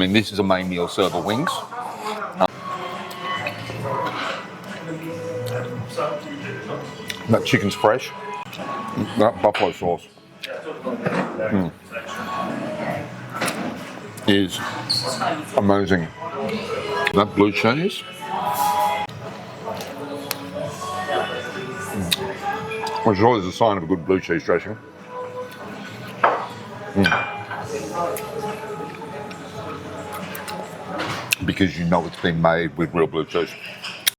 mean, this is a main meal server wings. That chicken's fresh. That buffalo sauce is amazing. That blue cheese, which is always a sign of a good blue cheese dressing. Because you know it's been made with real blue cheese.